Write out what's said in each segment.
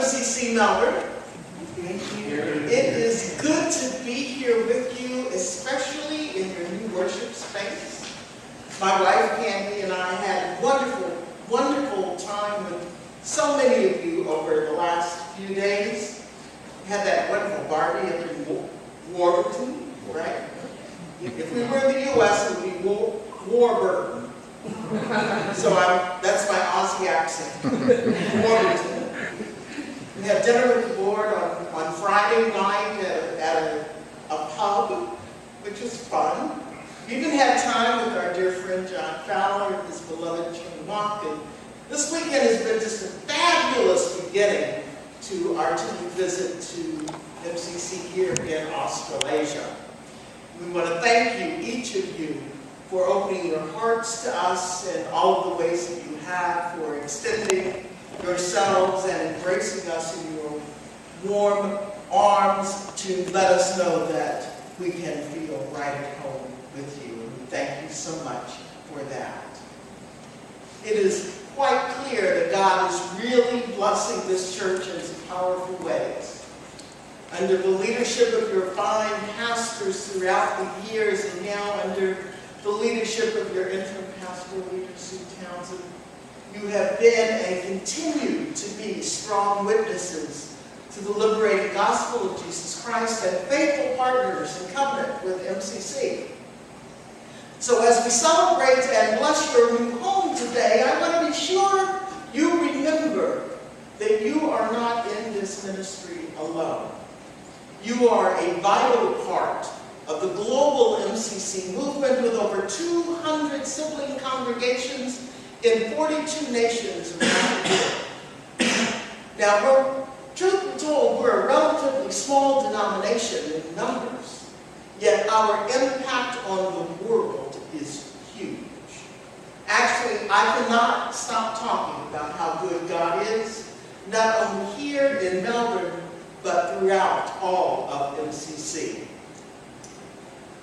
MCC Melbourne. It is good to be here with you, especially in your new worship space. My wife Candy and I had a wonderful time with so many of you over the last few days. We had that wonderful Barbie up in Warburton, right? If we were in the U.S., it would be Warburton. So that's my Aussie accent. Warburton. We had dinner with the board on Friday night at a pub, which was fun. We even had time with our dear friend John Fowler and his beloved Jim Mock. And this weekend has been just a fabulous beginning to our visit to MCC here in Australasia. We want to thank you, each of you, for opening your hearts to us in all of the ways that you have, for extending yourselves and embracing us in your warm arms to let us know that we can feel right at home with you. And we thank you so much for that. It is quite clear that God is really blessing this church in some powerful ways. Under the leadership of your fine pastors throughout the years, and now under the leadership of your interim pastoral leader, Sue Townsend, you have been and continue to be strong witnesses to the liberating gospel of Jesus Christ and faithful partners in covenant with MCC. So as we celebrate and bless your new home today, I want to be sure you remember that you are not in this ministry alone. You are a vital part of the global MCC movement with over 200 sibling congregations in 42 nations around the world. Now, truth be told, we're a relatively small denomination in numbers, yet our impact on the world is huge. Actually, I cannot stop talking about how good God is, not only here in Melbourne, but throughout all of MCC.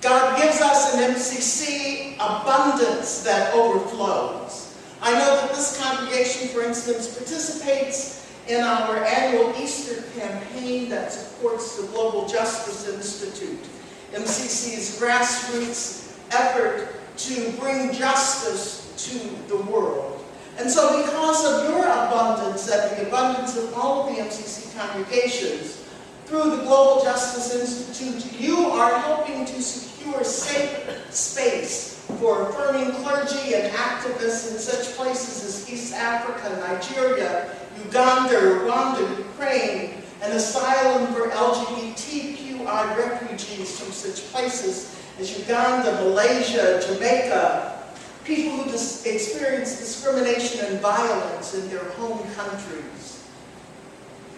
God gives us an MCC abundance that overflows. I know that this congregation, for instance, participates in our annual Easter campaign that supports the Global Justice Institute, MCC's grassroots effort to bring justice to the world. And so because of your abundance and the abundance of all of the MCC congregations, through the Global Justice Institute, you are helping to secure safe space for affirming clergy and activists in such places as East Africa, Nigeria, Uganda, Rwanda, Ukraine, and asylum for LGBTQI refugees from such places as Uganda, Malaysia, Jamaica, people who experience discrimination and violence in their home countries.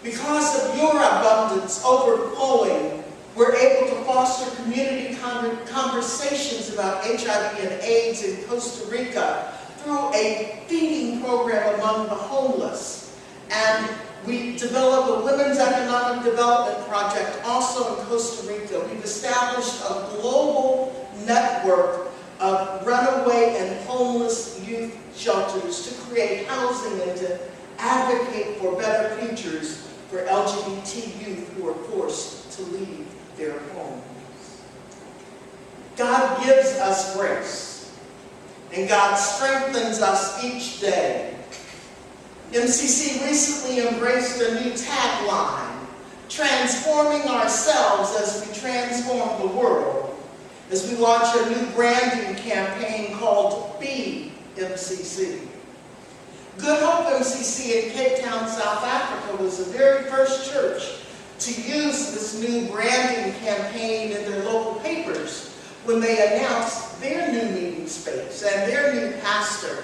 Because of your abundance overflowing, we're able to foster community conversations about HIV and AIDS in Costa Rica through a feeding program among the homeless. And we develop a women's economic development project also in Costa Rica. We've established a global network of runaway and homeless youth shelters to create housing and to advocate for better futures for LGBT youth who are forced to leave their homes. God gives us grace, and God strengthens us each day. MCC recently embraced a new tagline, transforming ourselves as we transform the world, as we launch a new branding campaign called Be MCC. Good Hope MCC in Cape Town, South Africa was the very first church to use this new branding campaign in their local papers when they announced their new meeting space and their new pastor.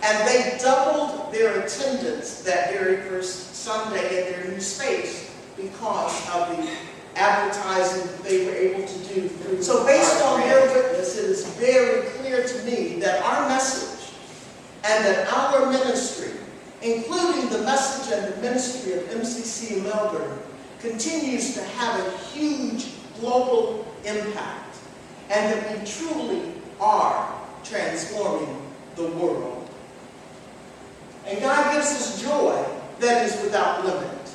And they doubled their attendance that very first Sunday in their new space because of the advertising that they were able to do. So based on their witness, it is very clear to me that our message and that our ministry, including the message and the ministry of MCC Melbourne, continues to have a huge global impact, and that we truly are transforming the world. And God gives us joy that is without limit.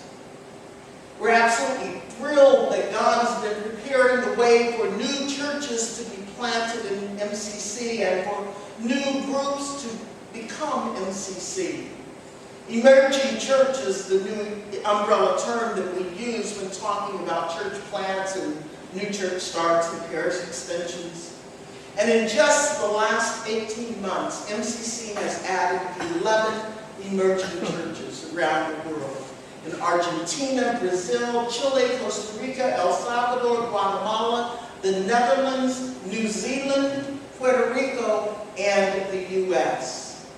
We're absolutely thrilled that God has been preparing the way for new churches to be planted in MCC and for new groups to become MCC. Emerging church is the new umbrella term that we use when talking about church plants and new church starts and parish extensions. And in just the last 18 months, MCC has added 11 emerging churches around the world. In Argentina, Brazil, Chile, Costa Rica, El Salvador, Guatemala, the Netherlands, New Zealand, Puerto Rico, and the U.S.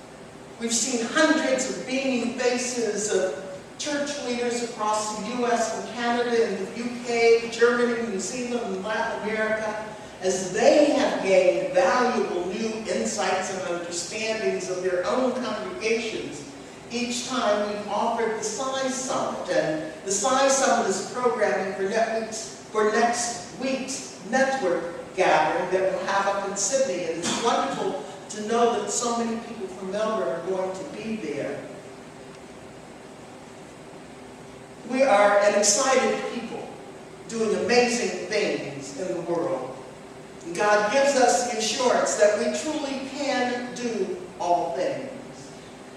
We've seen hundreds of beaming faces of church leaders across the U.S. and Canada and the U.K., Germany, New Zealand, and Latin America, as they have gained valuable new insights and understandings of their own congregations. Each time we've offered the Size Summit, and the Size Summit is programming for next week's network gathering that we'll have up in Sydney. And it's wonderful to know that so many people from Melbourne are going to be there. We are an excited people doing amazing things in the world. And God gives us the assurance that we truly can do all things.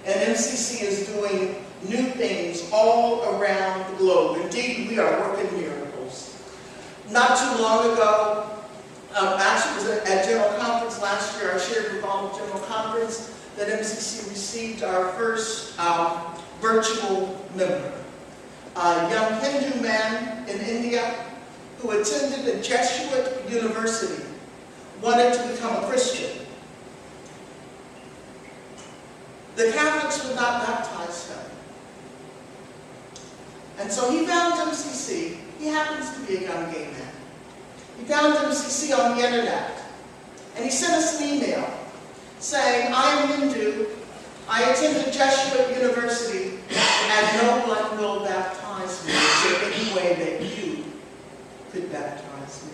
And MCC is doing new things all around the globe. Indeed, we are working miracles. Not too long ago, actually it was at General Conference last year, I shared with all of General Conference that MCC received our first virtual member. A young Hindu man in India who attended a Jesuit university wanted to become a Christian. The Catholics would not baptize him. And so he found MCC. He happens to be a young gay man. He found MCC on the internet. And he sent us an email saying, I'm Hindu, I attend a Jesuit university, and no one will baptize me. Is there any way that you could baptize me?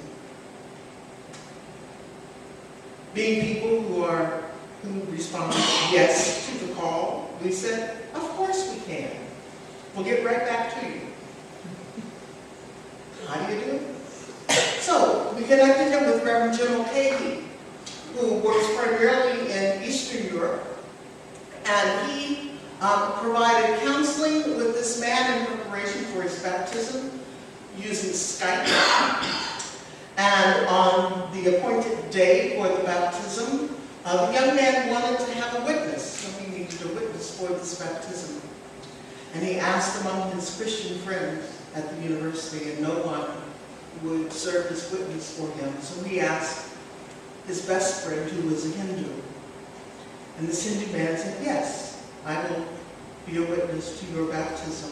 Being people who responded yes to the call, we said, of course we can. We'll get right back to you. How do you do it? So, we connected him with Reverend Jim O'Cahey, who works primarily in Eastern Europe, and he provided counseling with this man in preparation for his baptism using Skype. And on the appointed day for the baptism, the young man wanted to have a witness, so he needed a witness for this baptism. And he asked among his Christian friends at the university, and no one would serve as witness for him. So he asked his best friend, who was a Hindu. And this Hindu man said, yes, I will be a witness to your baptism.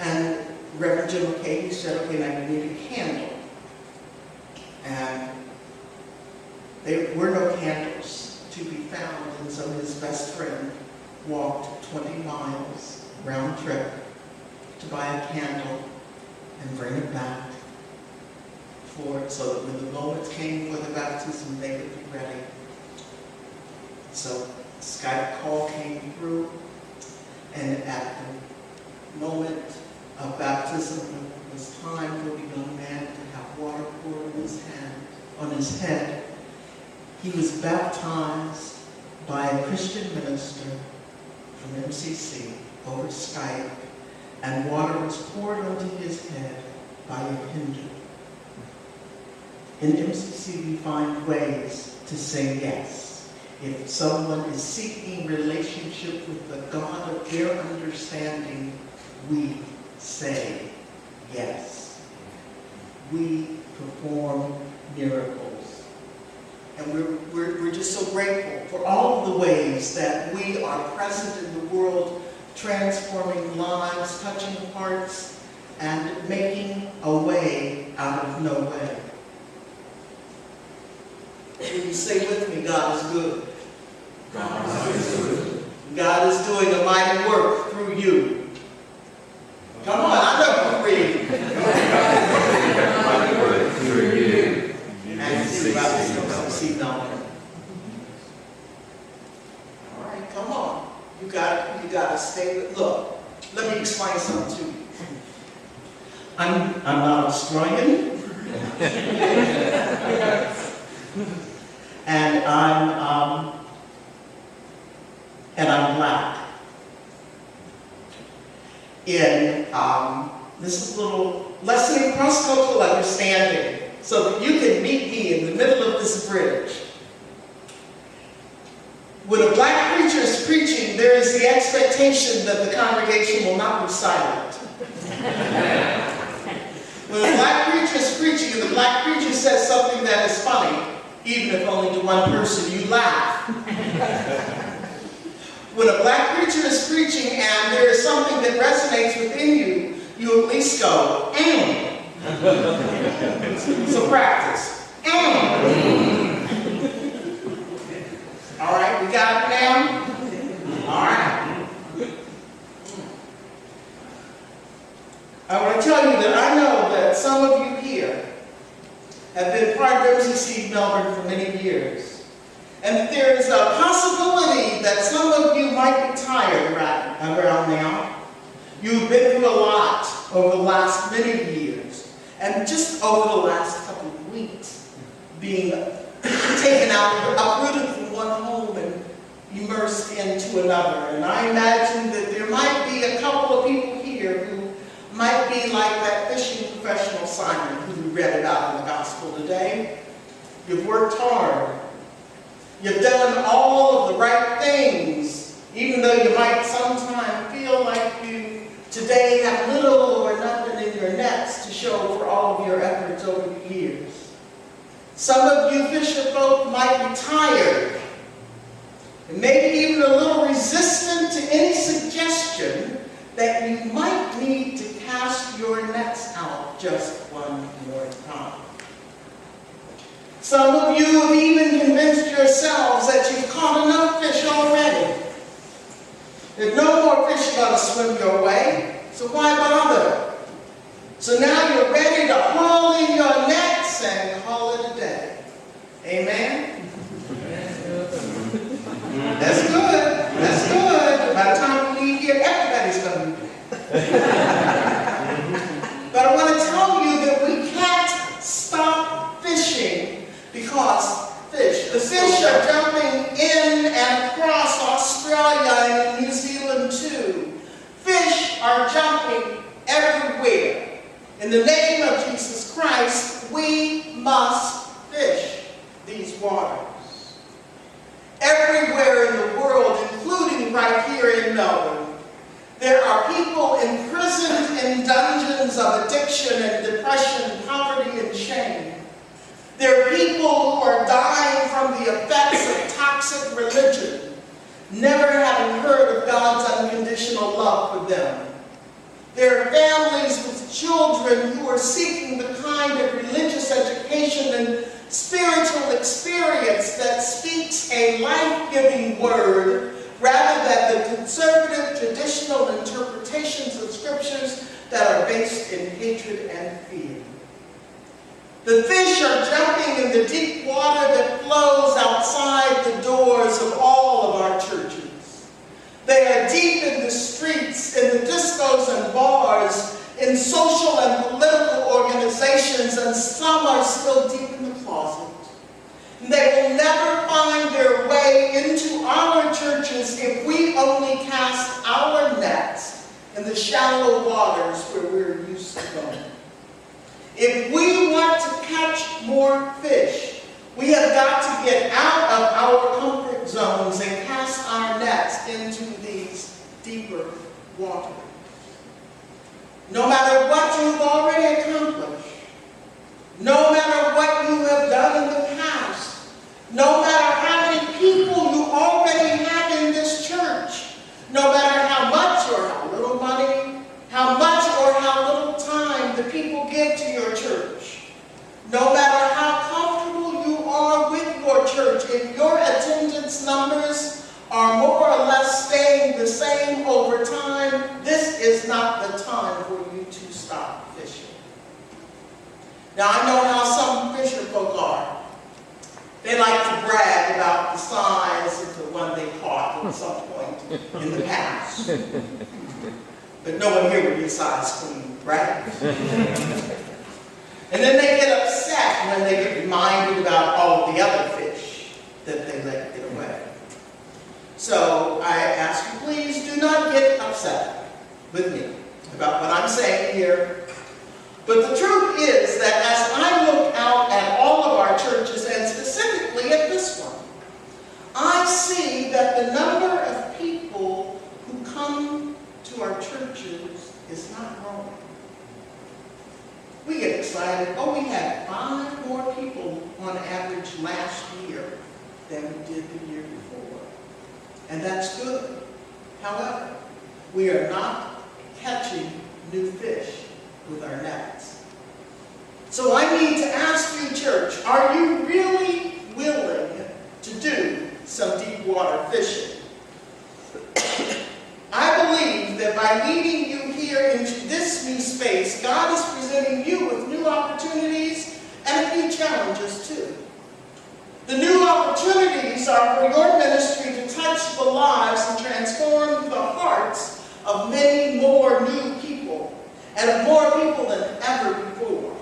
And Reverend Jim O'Cahey said, okay, now you need a candle. And there were no candles to be found, and so his best friend walked 20 miles round trip to buy a candle and bring it back so that when the moments came for the baptism, they would be ready. So the Skype call came through, and at the moment of baptism, it was time for the young man to have water poured on his head. He was baptized by a Christian minister from MCC over Skype, and water was poured onto his head by a Hindu. In MCC, we find ways to say yes. If someone is seeking relationship with the God of their understanding, we say yes. We perform miracles. And we're just so grateful for all of the ways that we are present in the world, transforming lives, touching hearts, and making a way out of no way. Will you say with me, God is good? God is good. God is doing a mighty work through you. Come on, I know you're reading. Mighty work through you. And see about this, see now. All right, come on. You got to stay with. Look, let me explain something to you. I'm not Australian. and I'm black. This is a little lesson in cross-cultural understanding, so that you can meet me in the middle of this bridge. When a black preacher is preaching, there is the expectation that the congregation will not be silent. When a black preacher is preaching and the black preacher says something that is funny, even if only to one person, you laugh. When a black preacher is preaching and there is something that resonates within you, you at least go, So practice. All right, we got it now? All right. I want to tell you that I know that some of you here have been part of MCC Melbourne for many years. And that there is a possibility that some of you might be tired around now. You've been through a lot over the last many years. And just over the last couple of weeks, being taken out, uprooted from one home and immersed into another. And I imagine that there might be a couple of people here who might be like that fishing professional Simon who we read about in the gospel today. You've worked hard. You've done all of the right things, even though you might sometimes feel like you today have little or nothing in your nets to show for all of your efforts over the years. Some of you fisher folk might be tired, and maybe even a little resistant to any suggestion that you might need to cast your nets out just one more time. Some of you have even convinced yourselves that you've caught enough fish already. There's no more fish going to swim your way, so why bother? So now you're ready to haul in your nets and call it a day. Amen? That's good. That's good. By the time we leave here, everybody's going to be dead. But I want to tell you that we can't stop fishing because the fish are jumping in and across Australia and New Zealand too. Fish are jumping everywhere. In the name of Jesus Christ, we must fish these waters. Everywhere in the world, including right here in Melbourne, there are people imprisoned in dungeons of addiction and depression, poverty and shame. There are people who are dying from the effects of toxic religion, never having heard of God's unconditional love for them. There are families with children who are seeking the kind of religious education and spiritual experience that speaks a life-giving word rather than the conservative traditional interpretations of scriptures that are based in hatred and fear. The fish are jumping in the deep water that flows outside the doors of all of our churches. They are deep in the streets, in the discos and bars, in social and political organizations, and some are still deep in the closet. And they will never find their way into our churches if we only cast our nets in the shallow waters where we're used to going. If we want to catch more fish, we have got to get out of our comfort zones and cast our nets into these deeper waters. No matter what you've already accomplished, no matter what you have done in the past, no matter how many people you already have in this church, no matter how much or how little money, how much or how little time the people give to your church, no matter how comfortable you are with your church, if your attendance numbers are more or less staying the same over time, this is not the time for you to stop fishing. Now, I know how some fisher folk are. They like to brag about the size of the one they caught at some point in the past. But no one here would be a size queen, right? And then they get upset when they get reminded about all of the other fish that they let get away. So I ask you, please do not get upset with me about what I'm saying here. But the truth is that as I look out at all of our churches, and specifically at this one, I see that the number of people who come to our churches is not growing. We get excited. Oh, we had 5 more people on average last year than we did the year before. And that's good. However, we are not catching new fish with our nets. So I need to ask you, church, are you really willing to do some deep water fishing? I believe that by leading you here into this new space, God is presenting you with new opportunities and a few challenges too. The new opportunities are for your ministry to touch the lives and transform the hearts of many more new people, and of more people than ever before.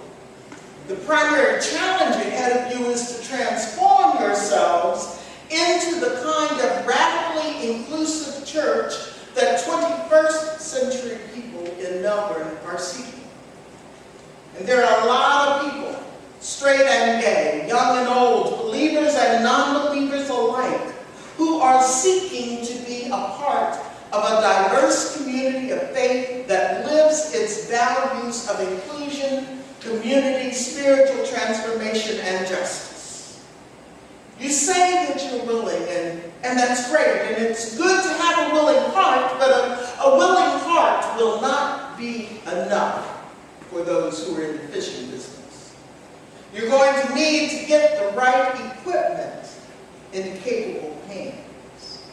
The primary challenge ahead of you is to transform yourselves into the kind of radically inclusive church that 21st century people in Melbourne are seeking. And there are a lot of people, straight and gay, young and old, believers and non-believers alike, who are seeking to be a part of a diverse community of faith that lives its values of inclusion, community, spiritual transformation, and justice. You say that you're willing, and that's great, and it's good to have a willing heart, but a willing heart will not be enough for those who are in the fishing business. You're going to need to get the right equipment in capable hands.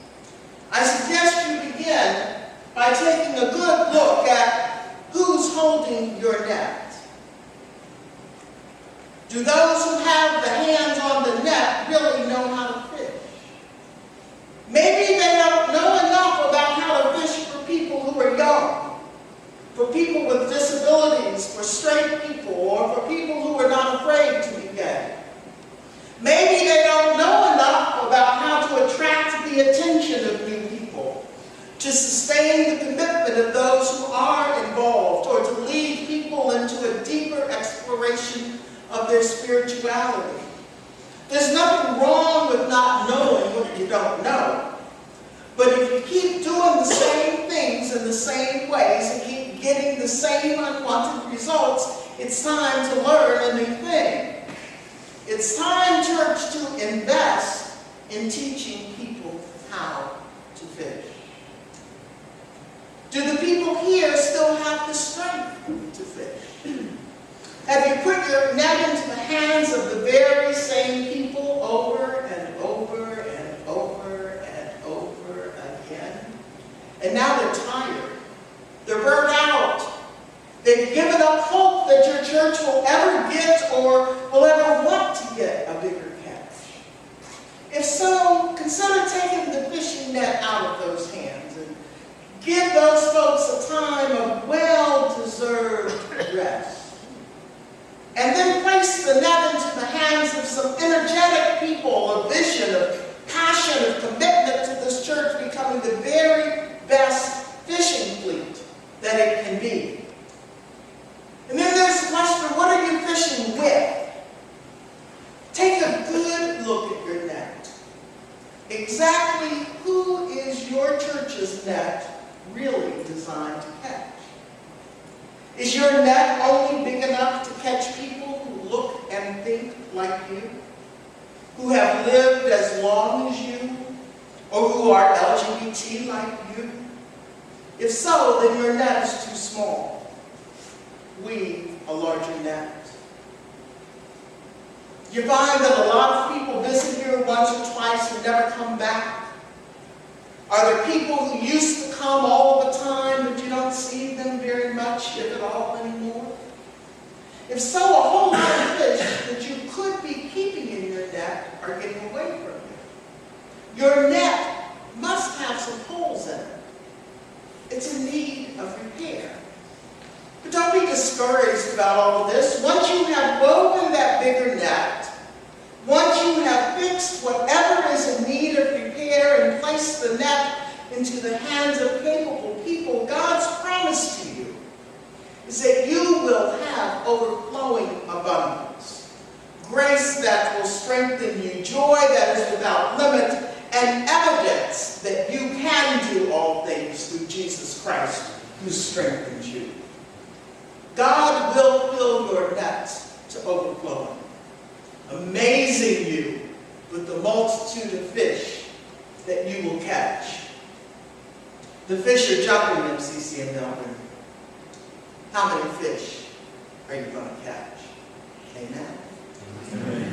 I suggest you begin by taking a good look at who's holding your net. Do those who have the hands on the net really know how to fish? Maybe they don't know enough about how to fish for people who are young, for people with disabilities, for straight people, or for people who are not afraid to be gay. Maybe they don't know enough about how to attract the attention of new people, to sustain the commitment of those who are involved, or to lead people into a deeper exploration of their spirituality. There's nothing wrong with not knowing what you don't know. But if you keep doing the same things in the same ways and keep getting the same unwanted results, it's time to learn a new thing. It's time, church, to invest in teaching people how to fish. Do the people here still have the strength to fish? Have you put your net into the hands of the very same people over and over and over and over again? And now they're tired. They're burnt out. They've given up hope that your church will ever get or will ever want to get a bigger catch. If so, consider taking the fishing net out of those hands and give those folks a time of well-deserved rest. And then place the net into the hands of some energetic people, a vision of passion, of commitment to this church becoming the very best fishing fleet that it can be. And then there's the question, what are you fishing with? Take a good look at your net. Exactly who is your church's net really designed to catch? Is your net only big enough to catch people who look and think like you? Who have lived as long as you? Or who are LGBT like you? If so, then your net is too small. Weave a larger net. You find that a lot of people visit here once or twice and never come back. Are there people who used to come all the time, but you don't see them very much, if at all, anymore? If so, a whole lot of fish that you could be keeping in your net are getting away from you. Your net must have some holes in it. It's in need need of repair. But don't be discouraged about all of this. Once you have woven that bigger net, once you have fixed whatever is in need of repair and placed the net into the hands of capable people, God's promise to you is that you will have overflowing abundance, grace that will strengthen you, joy that is without limit, and evidence that you can do all things through Jesus Christ who strengthens you. God will fill your nets to overflowing, amazing you with the multitude of fish that you will catch. The fish are jumping in CCM Melbourne. How many fish are you going to catch? Amen. Amen.